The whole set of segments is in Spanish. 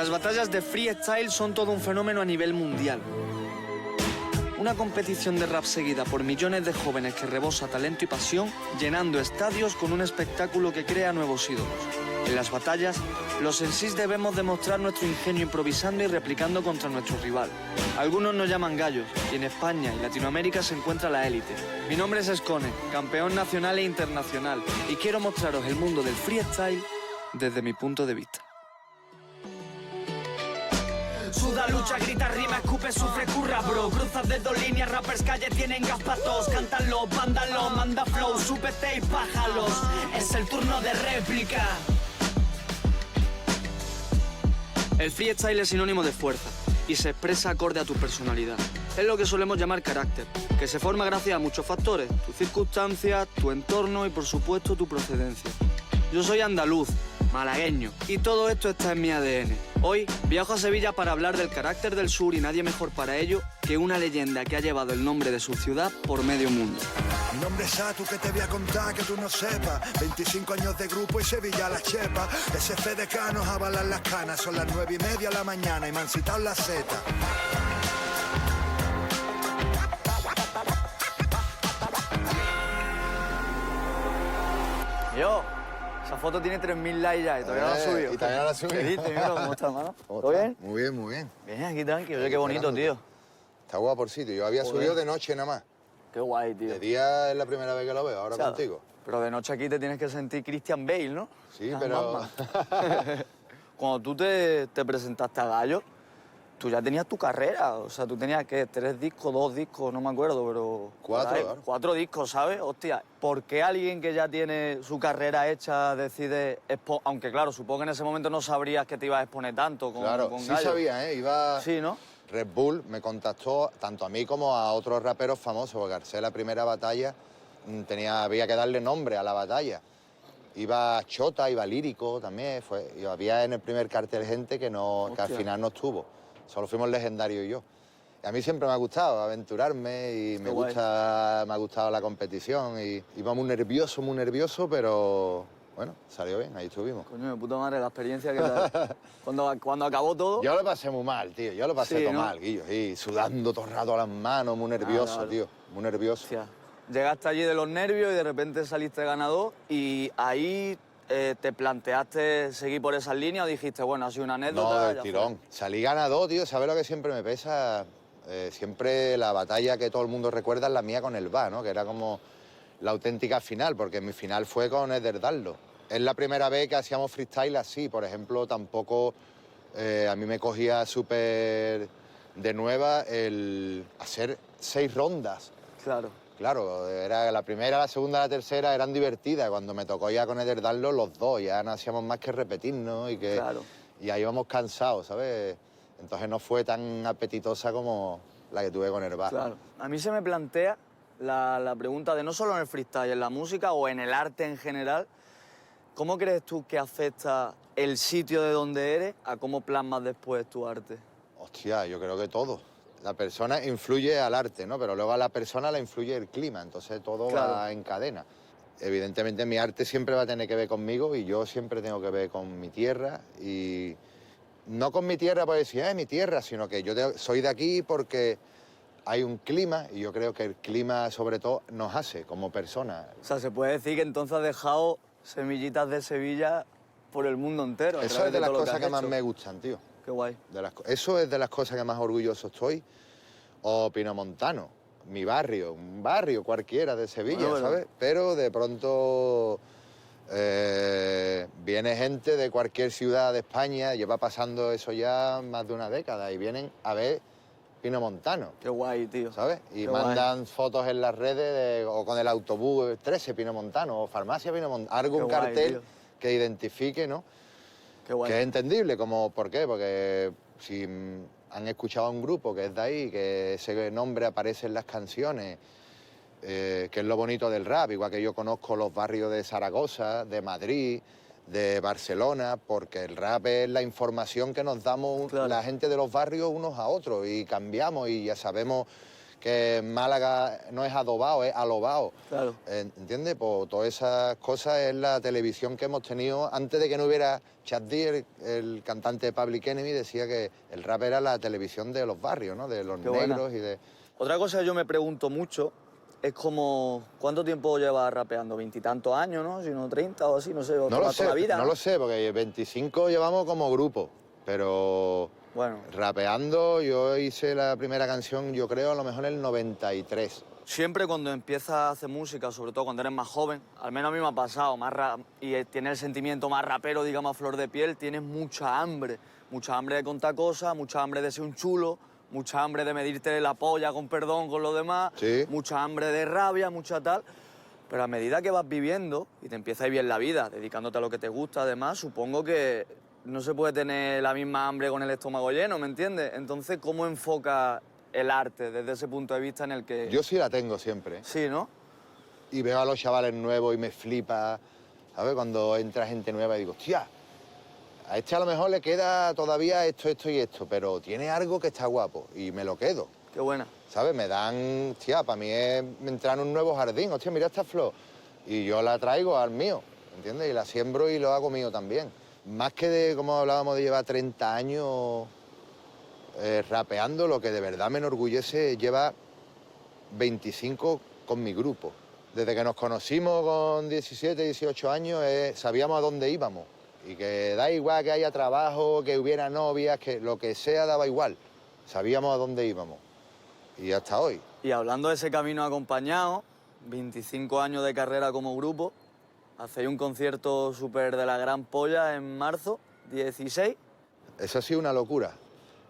Las batallas de freestyle son todo un fenómeno a nivel mundial. Una competición de rap seguida por millones de jóvenes que rebosa talento y pasión, llenando estadios con un espectáculo que crea nuevos ídolos. En las batallas, los MCs debemos demostrar nuestro ingenio improvisando y replicando contra nuestro rival. Algunos nos llaman gallos, y en España y Latinoamérica se encuentra la élite. Mi nombre es Skone, campeón nacional e internacional, y quiero mostraros el mundo del freestyle desde mi punto de vista. Suda, lucha, grita, rima, escupe, sufre, curra, bro. Cruzas de dos líneas, rappers calle tienen gas pa' todos. Cántalo, vándalo, manda flow, súbete y pájalos. Es el turno de réplica. El freestyle es sinónimo de fuerza y se expresa acorde a tu personalidad. Es lo que solemos llamar carácter, que se forma gracias a muchos factores, tus circunstancias, tu entorno y por supuesto tu procedencia. Yo soy andaluz, malagueño, y todo esto está en mi ADN. Hoy viajo a Sevilla para hablar del carácter del sur y nadie mejor para ello que una leyenda que ha llevado el nombre de su ciudad por medio mundo. Mi nombre es Atu, que te voy a contar que tú no sepas. 25 años de grupo y Sevilla la chepa. SFDK nos avalan las canas, son las 9:30 de la mañana y me han citado la Z. Yo, esa foto tiene 3.000 likes ya y todavía no la subió. Y todavía no la subió. ¿Qué dices, mira, ¿cómo estás, mano? ¿Todo bien? Muy bien, muy bien. Bien, aquí tranquilo. Oye, qué bonito, tío. Está guapo por sitio. Yo había subido de noche nada más. Qué guay, tío. De día es la primera vez que lo veo, ahora O sea, contigo. Pero de noche aquí te tienes que sentir Christian Bale, ¿no? Sí, Las pero... mamas. Cuando tú te presentaste a Gallo, tú ya tenías tu carrera. O sea, tú tenías, ¿qué? 3 discos, 2 discos, no me acuerdo, pero... 4, claro. 4 discos, ¿sabes? Hostia, ¿por qué alguien que ya tiene su carrera hecha decide... Aunque, claro, supongo que en ese momento no sabrías que te ibas a exponer tanto con Claro, con sí Gallo. sabía, ¿eh? Iba... Sí, ¿no? Red Bull me contactó tanto a mí como a otros raperos famosos, porque al ser la primera batalla había que darle nombre a la batalla. Iba Chota, iba Lírico también, y había en el primer cartel gente que al final no estuvo. Solo fuimos Legendario y yo. Y a mí siempre me ha gustado aventurarme y me ha gustado la competición. Y iba muy nervioso, pero bueno, salió bien, ahí estuvimos. Coño, de puta madre, la experiencia que tal. cuando acabó todo... Yo lo pasé muy mal, tío. Yo lo pasé Sí, todo ¿no? mal, Guillo. Y sudando todo el rato a las manos, muy nervioso, Claro. tío. Muy nervioso. Hostia. Llegaste allí de los nervios y de repente saliste ganador y ahí te planteaste seguir por esas líneas o dijiste, bueno, ha sido una anécdota. No, del ya tirón. Salí ganador, tío. ¿Sabes lo que siempre me pesa? Siempre la batalla que todo el mundo recuerda es la mía con el Va, ¿no? Que era como la auténtica final, porque mi final fue con Eder Darlo. Es la primera vez que hacíamos freestyle así. Por ejemplo, tampoco a mí me cogía súper de nueva el hacer 6 rondas. Claro. Claro, era la primera, la segunda, la tercera eran divertidas. Cuando me tocó ya con Eder Darlo, los dos, ya no hacíamos más que repetirnos Claro. y ahí íbamos cansados, ¿sabes? Entonces no fue tan apetitosa como la que tuve con Herba. Claro. A mí se me plantea la pregunta de no solo en el freestyle, en la música o en el arte en general, ¿cómo crees tú que afecta el sitio de donde eres a cómo plasmas después tu arte? Hostia, yo creo que todo. La persona influye al arte, ¿no? Pero luego a la persona la influye el clima, entonces todo Claro. va en cadena. Evidentemente mi arte siempre va a tener que ver conmigo y yo siempre tengo que ver con mi tierra y no con mi tierra por decir, mi tierra, sino que yo soy de aquí porque hay un clima y yo creo que el clima sobre todo nos hace como personas. O sea, se puede decir que entonces has dejado semillitas de Sevilla por el mundo entero. a Eso través es de las todo lo cosas has que más hecho. me gustan, tío. Qué guay. Eso es de las cosas que más orgulloso estoy. O Pinomontano, mi barrio, un barrio cualquiera de Sevilla, Bueno, ¿sabes? Pero de pronto viene gente de cualquier ciudad de España, lleva pasando eso ya más de una década, y vienen a ver Pinomontano. Qué guay, tío. ¿Sabes? Y Qué mandan guay. fotos en las redes o con el autobús 13 Pinomontano o farmacia Pinomontano, algún Qué guay, cartel tío. que identifique, ¿no? Qué guay. Que es entendible, ¿por qué? Porque si han escuchado a un grupo que es de ahí, que ese nombre aparece en las canciones, que es lo bonito del rap, igual que yo conozco los barrios de Zaragoza, de Madrid, de Barcelona, porque el rap es la información que nos damos Claro. la gente de los barrios unos a otros y cambiamos y ya sabemos que en Málaga no es adobado, es alobado. Claro. ¿Entiendes? Pues todas esas cosas es la televisión que hemos tenido. Antes de que no hubiera Chuck D, el cantante de Public Enemy, decía que el rap era la televisión de los barrios, ¿no? De los Qué negros buena. y de... Otra cosa que yo me pregunto mucho es como, ¿cuánto tiempo llevas rapeando? ¿Veintitantos años, no? Si no 30 o así, no sé, o No lo toda sé, la vida. no lo sé, porque 25 llevamos como grupo, pero Bueno, rapeando yo hice la primera canción, yo creo, a lo mejor en el 93. siempre cuando empiezas a hacer música, sobre todo cuando eres más joven, al menos a mí me ha pasado, y tienes el sentimiento más rapero, digamos, a flor de piel, tienes mucha hambre de contar cosas, mucha hambre de ser un chulo, mucha hambre de medirte la polla, con perdón, con los demás, Sí. mucha hambre de rabia, mucha tal. Pero a medida que vas viviendo y te empieza a ir bien la vida, dedicándote a lo que te gusta, además, supongo que no se puede tener la misma hambre con el estómago lleno, ¿me entiendes? Entonces, ¿cómo enfoca el arte desde ese punto de vista en el que... Yo sí la tengo siempre. Sí, ¿no? Y veo a los chavales nuevos y me flipa, ¿sabes? Cuando entra gente nueva y digo, hostia, a este a lo mejor le queda todavía esto, esto y esto, pero tiene algo que está guapo y me lo quedo, Qué buena. ¿sabes? Me dan, hostia, para mí es entrar en un nuevo jardín, hostia, mira esta flor, y yo la traigo al mío, ¿entiendes? Y la siembro y lo hago mío también. Más que de, como hablábamos, de llevar 30 años rapeando, lo que de verdad me enorgullece es llevar 25 con mi grupo. Desde que nos conocimos con 17, 18 años, sabíamos a dónde íbamos. Y que da igual que haya trabajo, que hubiera novias, que lo que sea daba igual. Sabíamos a dónde íbamos. Y hasta hoy. Y hablando de ese camino acompañado, 25 años de carrera como grupo, hacéis un concierto súper de la gran polla en marzo, 16. Eso ha sido una locura.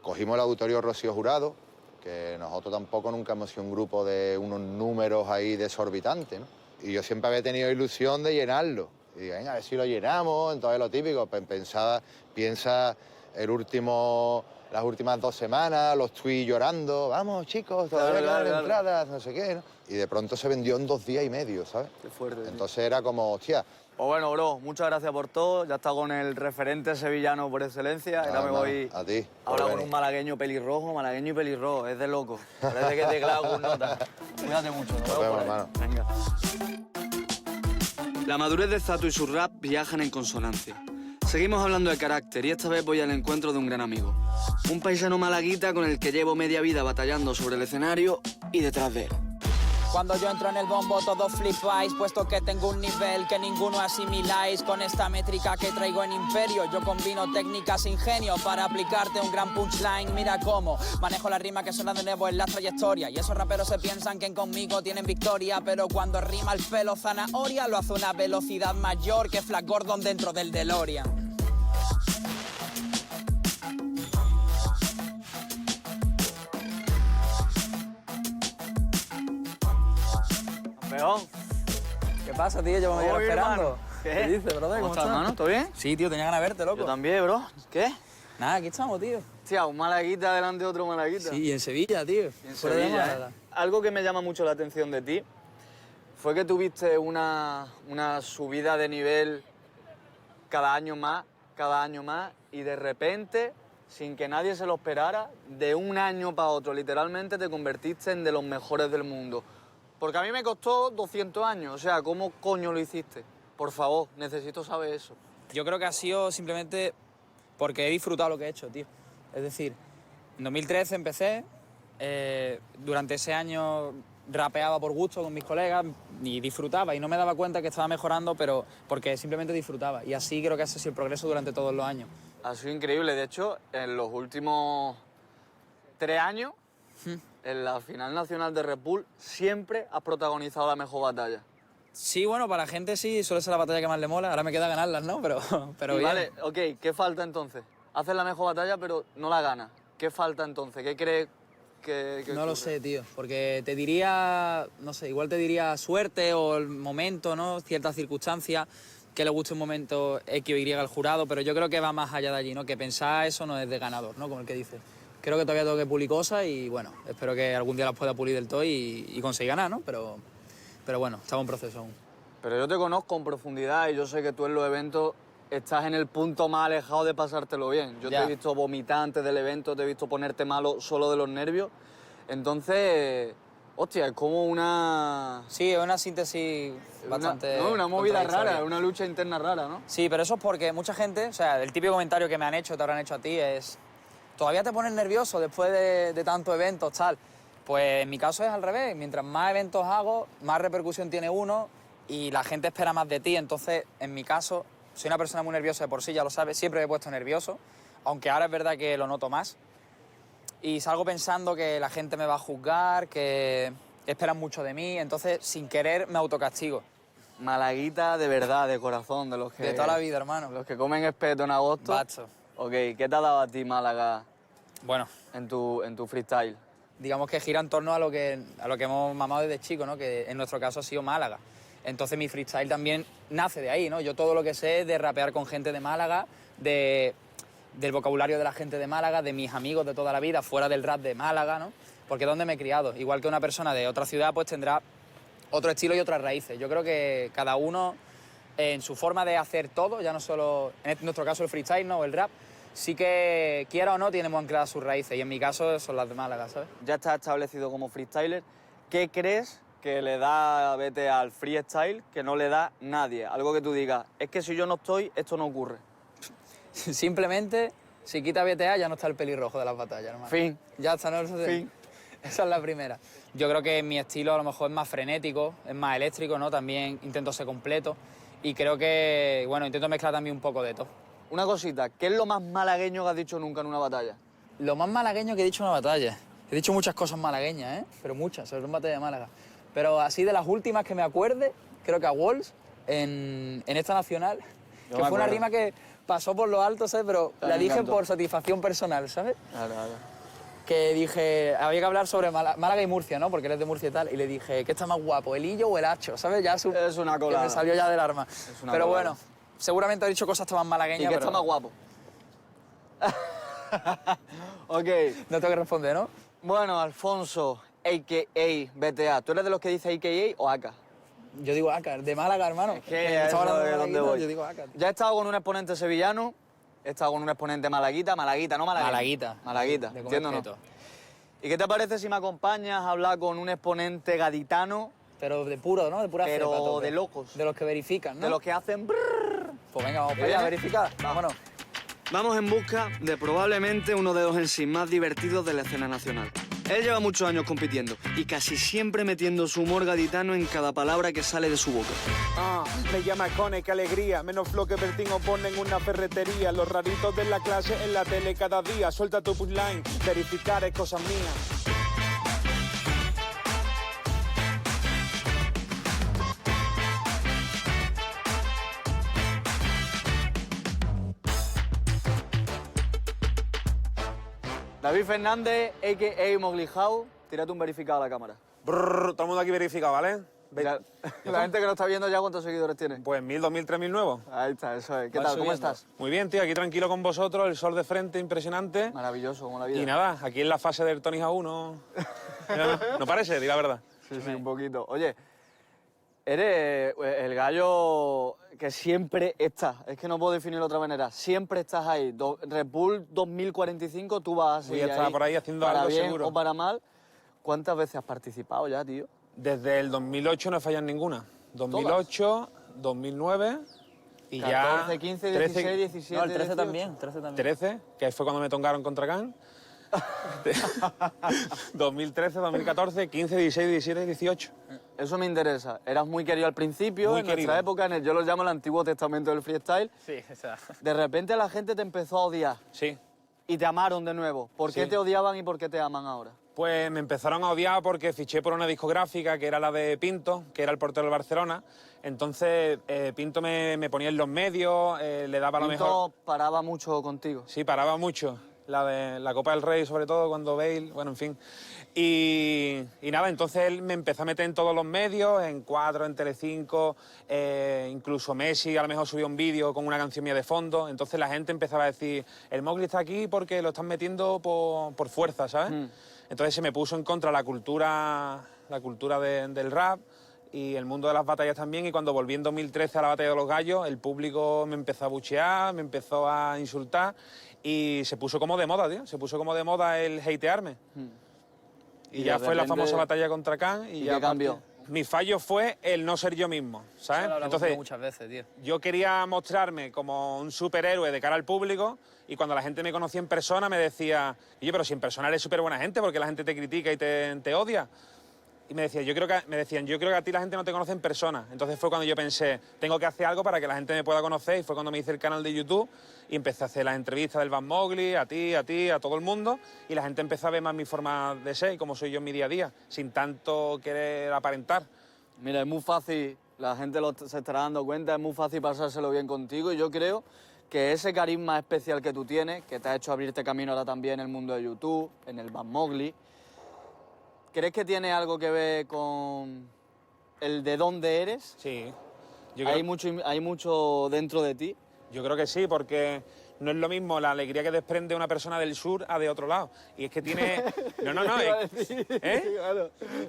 Cogimos el auditorio Rocío Jurado, que nosotros tampoco nunca hemos sido un grupo de unos números ahí desorbitantes, ¿no? Y yo siempre había tenido ilusión de llenarlo. Y venga, a ver si lo llenamos, entonces lo típico, piensa las últimas 2 semanas, los tweets llorando, vamos chicos, todavía quedan entradas, no sé qué, ¿no? Y de pronto se vendió en 2 días y medio, ¿sabes? Qué fuerte. Entonces era como, hostia. Pues bueno, bro, muchas gracias por todo. Ya está con el referente sevillano por excelencia. Ahora me voy a ti. ahora por con un venir. malagueño y pelirrojo. Es de loco. Parece que te clavo con nota. Cuídate mucho. Nos vemos, hermano. Venga. La madurez de Zato y su rap viajan en consonancia. Seguimos hablando de carácter y esta vez voy al encuentro de un gran amigo. Un paisano malaguita con el que llevo media vida batallando sobre el escenario y detrás de él. Cuando yo entro en el bombo todos flipáis, puesto que tengo un nivel que ninguno asimiláis. Con esta métrica que traigo en Imperio, yo combino técnicas e ingenio para aplicarte un gran punchline. Mira cómo manejo la rima que suena de nuevo en la trayectoria. Y esos raperos se piensan que conmigo tienen victoria, pero cuando rima el pelo zanahoria lo hace a una velocidad mayor que Flash Gordon dentro del DeLorean. Campeón. ¿Qué pasa, tío? Yo me voy Oye, esperando. hermano. ¿Qué dices, brother? ¿Cómo estás, hermano? ¿Todo bien? Sí, tío, tenía ganas de verte, loco. Yo también, bro. ¿Qué? Nada, aquí estamos, tío. Hostia, un malaguita delante de otro malaguita. Sí, y en Sevilla, tío. En Fuera de Sevilla, Málaga. Algo que me llama mucho la atención de ti fue que tuviste una subida de nivel cada año más, y de repente, sin que nadie se lo esperara, de un año para otro, literalmente te convertiste en de los mejores del mundo. Porque a mí me costó 200 años, o sea, ¿cómo coño lo hiciste? Por favor, necesito saber eso. Yo creo que ha sido simplemente porque he disfrutado lo que he hecho, tío. Es decir, en 2013 empecé, durante ese año rapeaba por gusto con mis colegas y disfrutaba y no me daba cuenta que estaba mejorando, pero porque simplemente disfrutaba. Y así creo que ese ha sido el progreso durante todos los años. Ha sido increíble, de hecho, en los últimos 3 años, en la final nacional de Red Bull, siempre has protagonizado la mejor batalla. Sí, bueno, para la gente sí, suele ser la batalla que más le mola. Ahora me queda ganarlas, ¿no? Pero Y bien. vale, ok, ¿qué falta entonces? Haces la mejor batalla, pero no la ganas. ¿Qué falta entonces? ¿Qué crees que No lo ocurre? sé, tío, porque te diría, no sé, igual te diría suerte o el momento, ¿no? Ciertas circunstancias, que le guste un momento X o Y al jurado, pero yo creo que va más allá de allí, ¿no? Que pensar eso no es de ganador, ¿no? Como el que dice. Creo que todavía tengo que pulir cosas y, bueno, espero que algún día las pueda pulir del todo y conseguir ganar, ¿no? Pero bueno, estamos en proceso aún. Pero yo te conozco en profundidad y yo sé que tú en los eventos estás en el punto más alejado de pasártelo bien. Yo te Ya. he visto vomitar antes del evento, te he visto ponerte malo solo de los nervios. Entonces, hostia, es como una... Sí, es una síntesis bastante... Una movida contradictoria. rara, una lucha interna rara, ¿no? Sí, pero eso es porque mucha gente, o sea, el típico comentario que me han hecho, te habrán hecho a ti, es ¿todavía te pones nervioso después de tantos eventos, tal? Pues en mi caso es al revés. Mientras más eventos hago, más repercusión tiene uno y la gente espera más de ti. Entonces, en mi caso, soy una persona muy nerviosa de por sí, ya lo sabes. Siempre me he puesto nervioso, aunque ahora es verdad que lo noto más. Y salgo pensando que la gente me va a juzgar, que esperan mucho de mí. Entonces, sin querer, me autocastigo. Malaguita de verdad, de corazón, de los que... De toda la vida, hermano. Los que comen espeto en agosto. Bacho. Ok, ¿qué te ha dado a ti Málaga Bueno, en tu freestyle? digamos que gira en torno a lo que hemos mamado desde chico, ¿no? Que en nuestro caso ha sido Málaga. Entonces mi freestyle también nace de ahí, ¿no? Yo todo lo que sé es de rapear con gente de Málaga, del vocabulario de la gente de Málaga, de mis amigos de toda la vida, fuera del rap de Málaga, ¿no? Porque es donde me he criado. Igual que una persona de otra ciudad, pues tendrá otro estilo y otras raíces. Yo creo que cada uno, en su forma de hacer todo, ya no solo, en nuestro caso el freestyle, ¿no? O el rap, sí que, quiera o no, tiene muy ancladas sus raíces. Y en mi caso son las de Málaga, ¿sabes? Ya estás establecido como freestyler. ¿Qué crees que le da vete al freestyle que no le da nadie? Algo que tú digas, es que si yo no estoy, esto no ocurre. Simplemente, si quita BTA, ya no está el pelirrojo de las batallas, hermano. Fin. Ya está, ¿no? Fin. Esa es la primera. Yo creo que mi estilo a lo mejor es más frenético, es más eléctrico, ¿no? También intento ser completo y creo que, bueno, intento mezclar también un poco de todo. Una cosita, ¿qué es lo más malagueño que has dicho nunca en una batalla? Lo más malagueño que he dicho en una batalla. He dicho muchas cosas malagueñas, ¿eh? Pero muchas, sobre todo en batalla de Málaga. Pero así de las últimas que me acuerde, creo que a Walls, en esta nacional, Yo que me fue una acuerdo. rima que pasó por lo alto, ¿sabes? Pero Me la dije encantó. por satisfacción personal, ¿sabes? Claro. Que dije, había que hablar sobre Málaga y Murcia, ¿no? Porque eres de Murcia y tal. Y le dije, ¿qué está más guapo, el Illo o el Hacho? ¿Sabes? Ya Es una colada. que me salió ya del arma. una Pero colada. bueno, seguramente he dicho cosas hasta más ¿Y malagueñas, qué pero está más guapo? Ok. no tengo que responder, ¿no? Bueno, Alfonso, a.k.a. BTA. ¿Tú eres de los que dice a.k.a. o AK? Yo digo Ácar, de Málaga, hermano. Que estaba hablando de es donde malaguita, voy. yo digo Ácar. Ya he estado con un exponente sevillano, he estado con un exponente malaguita, no malagueño. Malaguita. Malaguita, De comer entiendo, ¿no? cheto. ¿Y qué te parece si me acompañas a hablar con un exponente gaditano, Pero de puro, ¿no? De pura pero cepa, a tope. de locos? De los que verifican, ¿no? de los que hacen... brrr? Pues venga, vamos para allá a verificar. Vámonos. Vamos en busca de probablemente uno de los en sí más divertidos de la escena nacional. Él lleva muchos años compitiendo y casi siempre metiendo su humor gaditano en cada palabra que sale de su boca. Me llama Cone, qué alegría. Menos flow que Bertín o ponen una ferretería. Los raritos de la clase en la tele cada día. Suelta tu punchline, verificar es cosa mía. David Fernández, a.k.a. Mowgli House, tírate un verificado a la cámara. Brrr, todo el mundo aquí verificado, ¿vale? La gente que no está viendo ya, ¿cuántos seguidores tiene? Pues 1000, 2000, 3000 nuevos. Ahí está, eso es. ¿Qué Va tal? ¿Cómo subiendo. estás? Muy bien, tío, aquí tranquilo con vosotros, el sol de frente impresionante. Maravilloso, como la vida. Y nada, aquí en la fase del Tony Hawk 1. No parece, di la verdad. Sí, un poquito. Oye, eres el gallo que siempre está. Es que no puedo definirlo de otra manera. Siempre estás ahí. Red Bull 2045, tú vas a Voy a seguir estar por ahí haciendo para algo bien seguro. o para mal. ¿Cuántas veces has participado ya, tío? Desde el 2008 no fallan ninguna. 2008, 2009 y 14, ya... 15, 13, 16, 17, No, el 13 18. también, 13 también. 13, que fue cuando me tongaron contra Can. 2013, 2014, 15, 16, 17, 18. Eso me interesa. Eras muy querido al principio, Muy en querido. nuestra época, yo lo llamo el Antiguo Testamento del freestyle. Sí, o sea. De repente la gente te empezó a odiar Sí. y te amaron de nuevo. ¿Por qué Sí. te odiaban y por qué te aman ahora? Pues me empezaron a odiar porque fiché por una discográfica que era la de Pinto, que era el portero del Barcelona. Entonces Pinto me ponía en los medios, le daba lo mejor. Pinto paraba mucho contigo. Sí, paraba mucho. La de la Copa del Rey, sobre todo, cuando Bale, bueno, en fin. Y nada, entonces él me empezó a meter en todos los medios, en 4, en Telecinco, incluso Messi a lo mejor subía un vídeo con una canción mía de fondo. Entonces la gente empezaba a decir, el Mowgli está aquí porque lo están metiendo por fuerza, ¿sabes? Entonces se me puso en contra la cultura del rap y el mundo de las batallas también. Y cuando volví en 2013 a la Batalla de los Gallos, el público me empezó a buchear, me empezó a insultar y se puso como de moda, tío. Se puso como de moda el hatearme. Y ya de fue la repente- famosa batalla contra Khan. ¿Y ya qué cambió? Mi fallo fue el no ser yo mismo, ¿sabes? Eso lo hablamos Entonces, muchas veces, tío. yo quería mostrarme como un superhéroe de cara al público y cuando la gente me conocía en persona me decía, oye, pero si en persona eres súper buena gente porque la gente te critica y te odia. Y me decían, yo creo que a ti la gente no te conoce en persona. Entonces fue cuando yo pensé, tengo que hacer algo para que la gente me pueda conocer y fue cuando me hice el canal de YouTube y empecé a hacer las entrevistas del Van Mowgli, a ti, a todo el mundo y la gente empezó a ver más mi forma de ser y cómo soy yo en mi día a día, sin tanto querer aparentar. Mira, es muy fácil, la gente se estará dando cuenta, es muy fácil pasárselo bien contigo y yo creo que ese carisma especial que tú tienes, que te ha hecho abrirte camino ahora también en el mundo de YouTube, en el Van Mowgli, ¿crees que tiene algo que ver con el de dónde eres? Sí. Hay mucho dentro de ti. Yo creo que sí, porque no es lo mismo la alegría que desprende una persona del sur a de otro lado. Y es que tiene...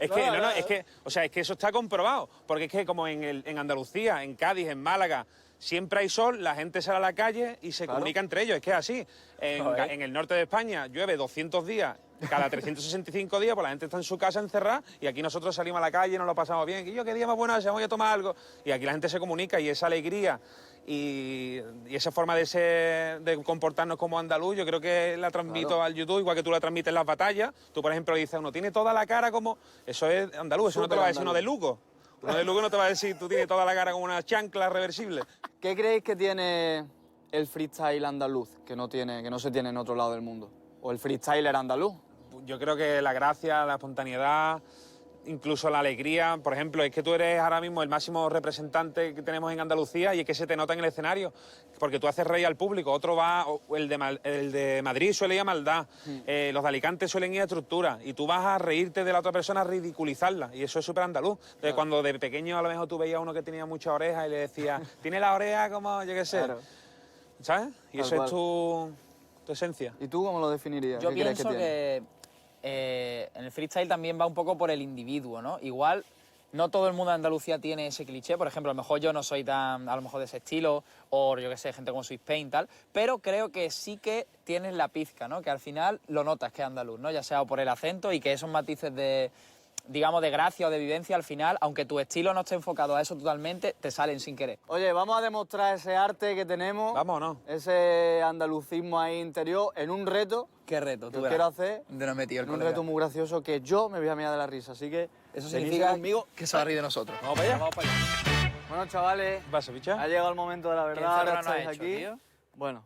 Es que eso está comprobado. Porque es que como en Andalucía, en Cádiz, en Málaga, siempre hay sol, la gente sale a la calle y se comunica entre ellos. Es que es así. En el norte de España llueve 200 días, cada 365 días, pues la gente está en su casa encerrada y aquí nosotros salimos a la calle, nos lo pasamos bien. Y yo, qué día más bueno, voy a tomar algo. Y aquí la gente se comunica y esa alegría y esa forma de comportarnos como andaluz, yo creo que la transmito al YouTube, igual que tú la transmites en las batallas. Tú, por ejemplo, dices, uno tiene toda la cara como... Eso es andaluz, eso no te lo va a decir uno de Lugo. Uno de Lugo no te va a decir, tú tienes toda la cara como una chancla reversible. ¿Qué creéis que tiene el freestyle andaluz que no se tiene en otro lado del mundo? ¿O el freestyler andaluz? Yo creo que la gracia, la espontaneidad, incluso la alegría. Por ejemplo, es que tú eres ahora mismo el máximo representante que tenemos en Andalucía y es que se te nota en el escenario, porque tú haces reír al público. Otro va, el de Madrid suele ir a maldad, los de Alicante suelen ir a estructura, y tú vas a reírte de la otra persona, a ridiculizarla, y eso es súper andaluz. Entonces, cuando de pequeño a lo mejor tú veías a uno que tenía muchas orejas y le decías, tiene la oreja como, yo qué sé, ¿sabes? Y Tal eso cual. es tu esencia. ¿Y tú cómo lo definirías? Yo ¿Qué crees pienso tiene? que en el freestyle también va un poco por el individuo, ¿no? Igual no todo el mundo de Andalucía tiene ese cliché, por ejemplo, a lo mejor yo no soy tan, a lo mejor de ese estilo, o yo qué sé, gente como Swiss Pain y tal, pero creo que sí que tienes la pizca, ¿no? Que al final lo notas que es andaluz, ¿no? Ya sea por el acento y que esos matices de, digamos, de gracia o de vivencia al final, aunque tu estilo no esté enfocado a eso totalmente, te salen sin querer. Oye, vamos a demostrar ese arte que tenemos. ¿Vamos o no? Ese andalucismo ahí interior en un reto ¿Qué reto? que os quiero hacer. De no metido el Un colega. reto muy gracioso que yo me voy a mirar de la risa, así que... Eso venid significa conmigo. que se va a reír de nosotros. ¿Vamos para allá? Vamos para allá. Bueno, chavales, ¿Qué pasa, bicha? ha llegado el momento de la verdad, encerrona ahora nos ha estáis hecho, aquí. tío? Bueno,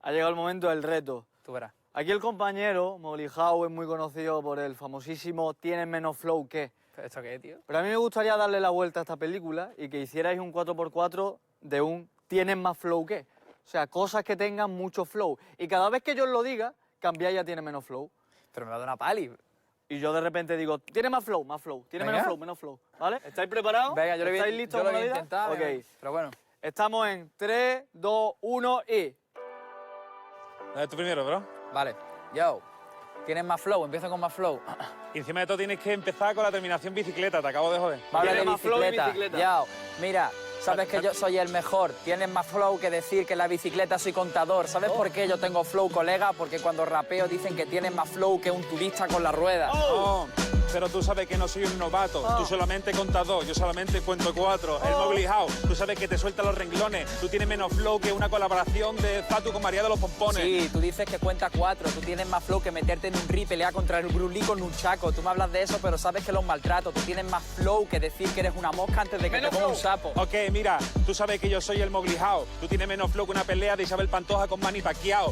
ha llegado el momento del reto. Tú verás. Aquí el compañero, Mowgli How, es muy conocido por el famosísimo ¿Tienes menos flow que? ¿Esto qué es, tío? Pero a mí me gustaría darle la vuelta a esta película y que hicierais un 4x4 de un ¿Tienes más flow que? O sea, cosas que tengan mucho flow. Y cada vez que yo os lo diga, cambiáis a Tienes menos flow. Pero me va a dar una pali. Y yo de repente digo, tiene más flow, tiene Venga. menos flow, ¿vale? ¿Estáis preparados? Venga, yo lo ¿Estáis listos yo lo con la voy a vida? intentar. Ok. venga. Pero bueno. Estamos en 3, 2, 1 y... Dale tú primero, bro. Vale. Yo. ¿Tienes más flow? Empiezo con más flow. Y encima de todo tienes que empezar con la terminación bicicleta, te acabo de joder. Va a hablar de Tiene más flow y bicicleta. bicicleta. Yo. Mira, sabes que yo soy el mejor. Tienes más flow que decir que en la bicicleta soy contador. ¿Sabes por qué yo tengo flow, colega? Porque cuando rapeo dicen que tienes más flow que un turista con la rueda. No, pero tú sabes que no soy un novato. Tú solamente contas 2, yo solamente cuento 4. El Mowgli How, tú sabes que te suelta los renglones. Tú tienes menos flow que una colaboración de Fatu con María de los Pompones. Sí, tú dices que cuenta 4. Tú tienes más flow que meterte en un ring y pelear contra el Bruce Lee con un chaco. Tú me hablas de eso, pero sabes que los maltrato. Tú tienes más flow que decir que eres una mosca antes de que te ponga un sapo. Ok, mira, tú sabes que yo soy el Mowgli How. Tú tienes menos flow que una pelea de Isabel Pantoja con Manny Pacquiao.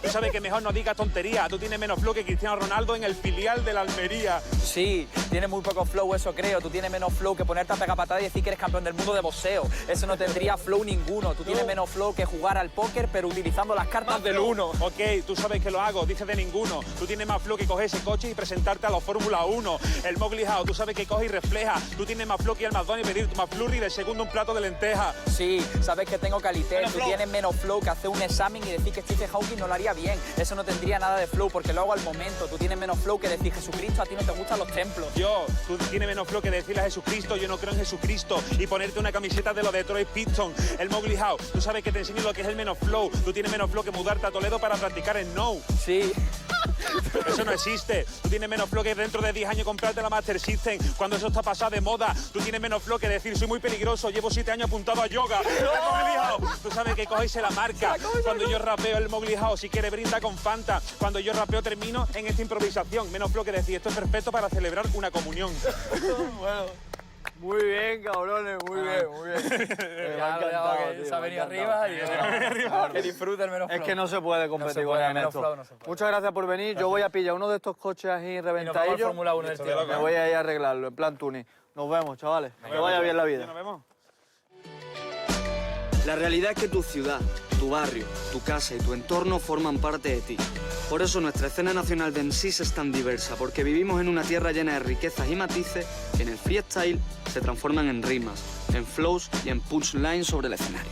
Tú sabes que mejor no digas tontería. Tú tienes menos flow que Cristiano Ronaldo en el filial de la Almería. Sí, tienes muy poco flow, eso creo. Tú tienes menos flow que ponerte a pegar patadas y decir que eres campeón del mundo de boxeo. Eso no tendría flow ninguno. Tú tienes menos flow que jugar al póker, pero utilizando las cartas del uno. Ok, tú sabes que lo hago, dices de ninguno. Tú tienes más flow que coger ese coche y presentarte a la Fórmula 1. El Mowgli How, tú sabes que coge y refleja. Tú tienes más flow que el McDonald's y pedir tu McFlurry de segundo un plato de lenteja. Sí, sabes que tengo calité. Tú tienes menos flow que hacer un examen y decir que Stephen Hawking no lo haría bien. Eso no tendría nada de flow porque lo hago al momento. Tú tienes menos flow que decir Jesucristo, a ti no te gustan los templos. Tú tienes menos flow que decirle a Jesucristo, yo no creo en Jesucristo, y ponerte una camiseta de los Detroit Pistons. El Mowgli How, tú sabes que te enseño lo que es el menos flow. Tú tienes menos flow que mudarte a Toledo para practicar el no. Sí. Eso no existe. Tú tienes menos flow que dentro de 10 años comprarte la Master System. Cuando eso está pasado de moda, tú tienes menos flow que decir soy muy peligroso, llevo 7 años apuntado a yoga. ¡El Mowgli House! Tú sabes que coges la marca. Cuando yo rapeo el Mowgli House, si quiere brinda con Fanta. Cuando yo rapeo termino en esta improvisación. Menos flow que decir esto es perfecto para celebrar una comunión. Bueno, muy bien, cabrones, muy bien, muy bien. Me ha encantado, tío, se ha me venido encantado. arriba y que disfrute el menos flow. Es que no se puede competir con menos esto. flow no se puede. Muchas gracias por venir. Yo voy a pillar uno de estos coches ahí Y nos vamos al reventadillos. Fórmula 1 del tío. Me voy a ir a arreglarlo, en plan tuning. Nos vemos, chavales. Que vaya bien la vida. Nos vemos. La realidad es que tu ciudad, tu barrio, tu casa y tu entorno forman parte de ti. Por eso nuestra escena nacional de MCs es tan diversa, porque vivimos en una tierra llena de riquezas y matices que en el freestyle se transforman en rimas, en flows y en punchlines sobre el escenario.